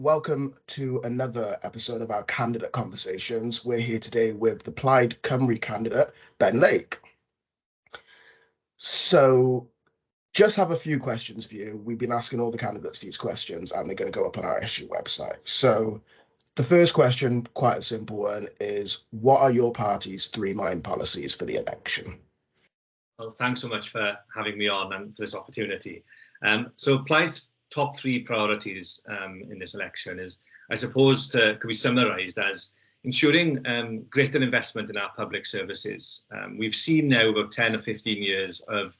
Welcome to another episode of our Candidate Conversations. We're here today with the Plaid Cymru candidate, Ben Lake. So, just have a few questions for you. We've been asking all the candidates these questions and they're going to go up on our SU website. So, the first question, quite a simple one, is what are your party's three main policies for the election? Well, thanks so much for having me on and for this opportunity. So Plaid's top three priorities in this election is, I suppose, could be summarised as ensuring greater investment in our public services. We've seen now about 10 or 15 years of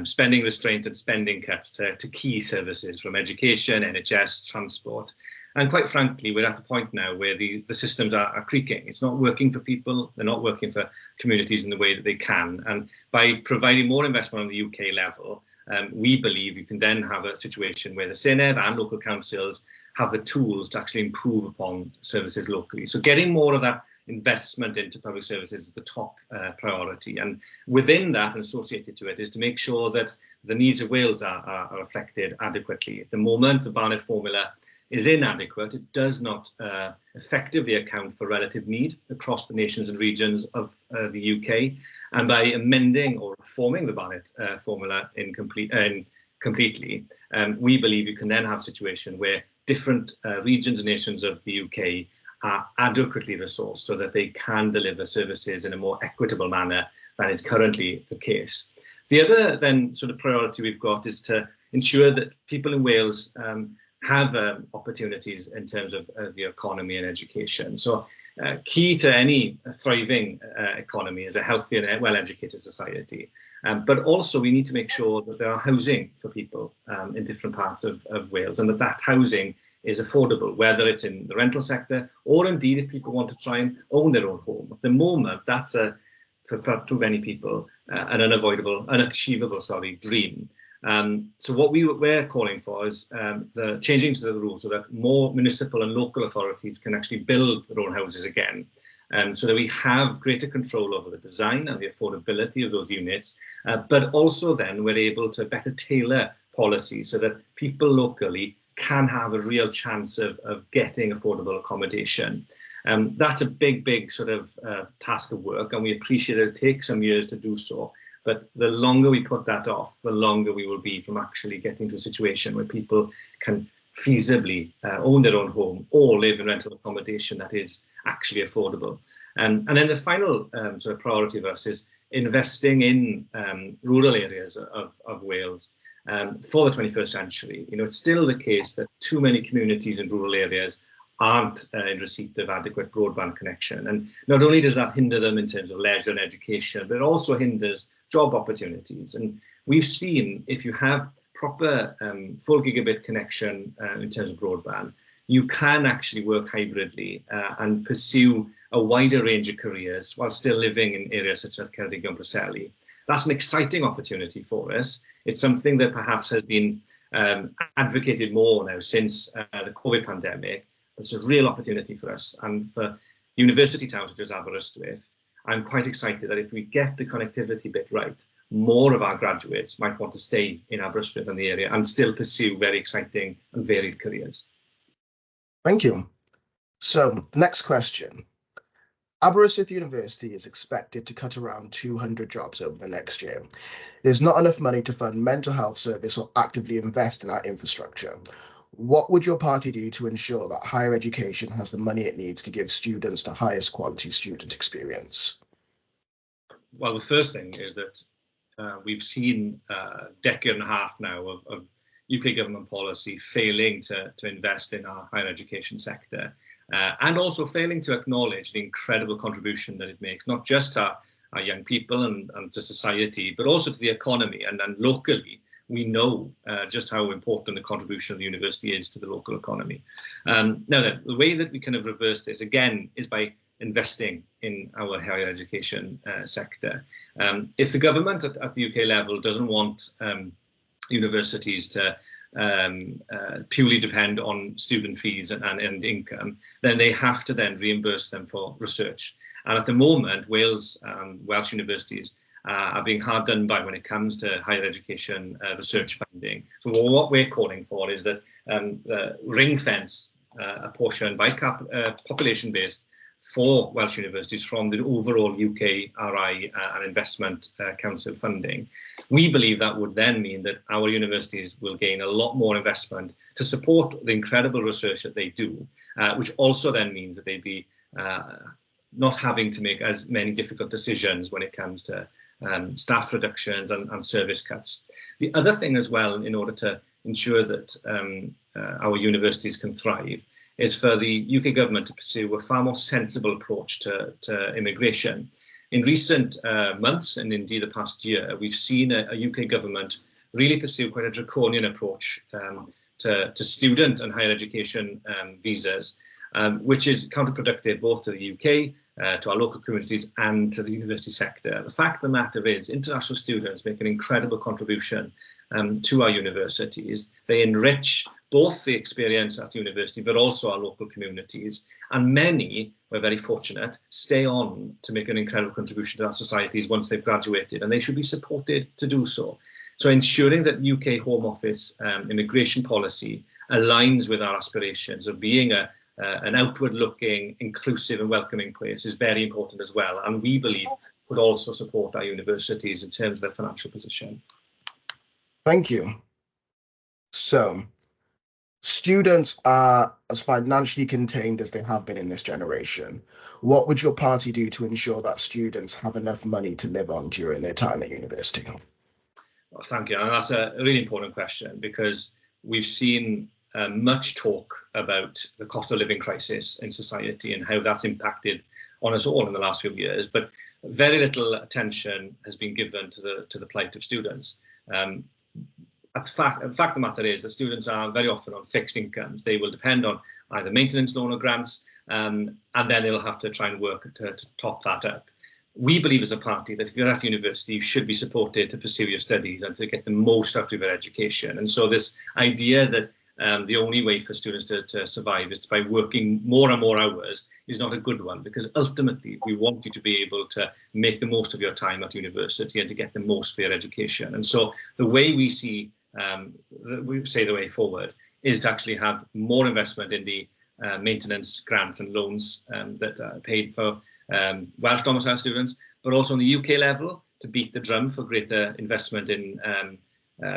spending restraint and spending cuts to key services from education, NHS, transport. And quite frankly, we're at a point now where the systems are creaking. It's not working for people. They're not working for communities in the way that they can. And by providing more investment on the UK level, we believe you can then have a situation where the Senedd and local councils have the tools to actually improve upon services locally. So getting more of that investment into public services is the top priority. And within that and associated to it is to make sure that the needs of Wales are reflected adequately. At the moment, the Barnett formula is inadequate. It does not effectively account for relative need across the nations and regions of the UK. And by amending or reforming the Barnett formula completely, we believe you can then have a situation where different regions and nations of the UK are adequately resourced so that they can deliver services in a more equitable manner than is currently the case. The other then sort of priority we've got is to ensure that people in Wales have opportunities in terms of the economy and education. So key to any thriving economy is a healthy and well-educated society. But also we need to make sure that there are housing for people in different parts of Wales and that housing is affordable, whether it's in the rental sector or indeed if people want to try and own their own home. At the moment, that's for too many people an unachievable dream. So what we're calling for is the changing to the rules so that more municipal and local authorities can actually build their own houses again, so that we have greater control over the design and the affordability of those units, but also then we're able to better tailor policy so that people locally can have a real chance of getting affordable accommodation. That's a big sort of task of work, and we appreciate it takes some years to do so. But the longer we put that off, the longer we will be from actually getting to a situation where people can feasibly own their own home or live in rental accommodation that is actually affordable. And then the final sort of priority of us is investing in rural areas of Wales for the 21st century. You know, it's still the case that too many communities in rural areas aren't in receipt of adequate broadband connection. And not only does that hinder them in terms of leisure and education, but it also hinders job opportunities. And we've seen if you have proper full gigabit connection in terms of broadband, you can actually work hybridly and pursue a wider range of careers while still living in areas such as Ceredigion and Preseli. That's an exciting opportunity for us. It's something that perhaps has been advocated more now since the COVID pandemic. It's a real opportunity for us and for university towns such as Aberystwyth. I'm quite excited that if we get the connectivity bit right, more of our graduates might want to stay in Aberystwyth and the area and still pursue very exciting and varied careers. Thank you. So, next question. Aberystwyth University is expected to cut around 200 jobs over the next year. There's not enough money to fund mental health service or actively invest in our infrastructure. What would your party do to ensure that higher education has the money it needs to give students the highest quality student experience? Well, the first thing is that we've seen a decade and a half now of UK government policy failing to invest in our higher education sector and also failing to acknowledge the incredible contribution that it makes, not just to our young people and to society, but also to the economy and locally. We know just how important the contribution of the university is to the local economy. Now, the way that we kind of reverse this, again, is by investing in our higher education sector. If the government at the UK level doesn't want universities to purely depend on student fees and income, then they have to then reimburse them for research. And at the moment, Welsh universities are being hard done by when it comes to higher education research funding. So what we're calling for is that ring fence a portion by population based for Welsh universities from the overall UK RI and Investment Council funding. We believe that would then mean that our universities will gain a lot more investment to support the incredible research that they do, which also then means that they'd be not having to make as many difficult decisions when it comes to staff reductions and service cuts. The other thing as well, in order to ensure that our universities can thrive, is for the UK government to pursue a far more sensible approach to immigration. In recent months, and indeed the past year, we've seen a UK government really pursue quite a draconian approach to student and higher education visas, which is counterproductive both to the UK, to our local communities and to the university sector. The fact of the matter is international students make an incredible contribution to our universities. They enrich both the experience at university but also our local communities, and many, we're very fortunate, stay on to make an incredible contribution to our societies once they've graduated, and they should be supported to do so. So ensuring that UK Home Office immigration policy aligns with our aspirations of being an outward-looking, inclusive and welcoming place is very important as well, and we believe would also support our universities in terms of their financial position. Thank you. So, students are as financially contained as they have been in this generation. What would your party do to ensure that students have enough money to live on during their time at university? Well, thank you, and that's a really important question, because we've seen much talk about the cost of living crisis in society and how that's impacted on us all in the last few years, but very little attention has been given to the plight of students. The fact of the matter is that students are very often on fixed incomes. They will depend on either maintenance loan or grants, and then they'll have to try and work to top that up. We believe as a party that if you're at university, you should be supported to pursue your studies and to get the most out of your education. And so this idea that the only way for students to survive is by working more and more hours is not a good one, because ultimately we want you to be able to make the most of your time at university and to get the most for your education. And so the way we see, the way forward is to actually have more investment in the maintenance grants and loans that are paid for Welsh domicile students, but also on the UK level to beat the drum for greater investment in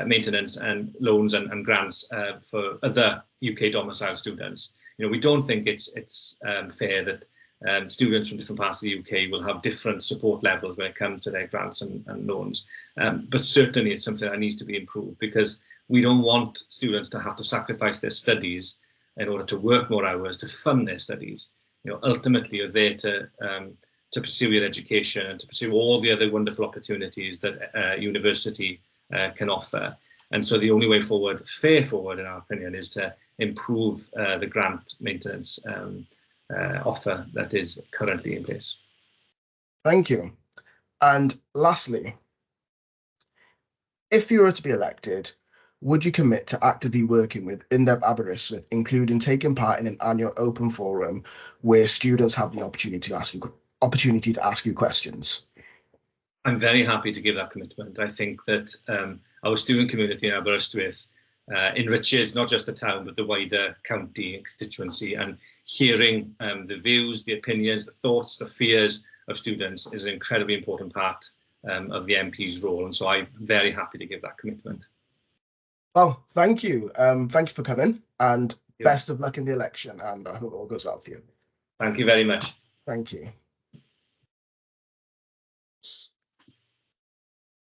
maintenance and loans and grants for other UK domicile students. You know, we don't think it's fair that students from different parts of the UK will have different support levels when it comes to their grants and loans. But certainly it's something that needs to be improved, because we don't want students to have to sacrifice their studies in order to work more hours to fund their studies. You know, ultimately you're there to pursue your education and to pursue all the other wonderful opportunities that university can offer. And so the only way forward, fair forward in our opinion, is to improve the grant maintenance offer that is currently in place. Thank you. And lastly, if you were to be elected, would you commit to actively working with INDEP Aberystwyth, including taking part in an annual open forum where students have the opportunity to ask you questions? I'm very happy to give that commitment. I think that our student community in Aberystwyth enriches not just the town, but the wider county and constituency, and hearing the views, the opinions, the thoughts, the fears of students is an incredibly important part of the MP's role. And so I'm very happy to give that commitment. Well, thank you. Thank you for coming, and best of luck in the election, and I hope all goes well for you. Thank you very much. Thank you.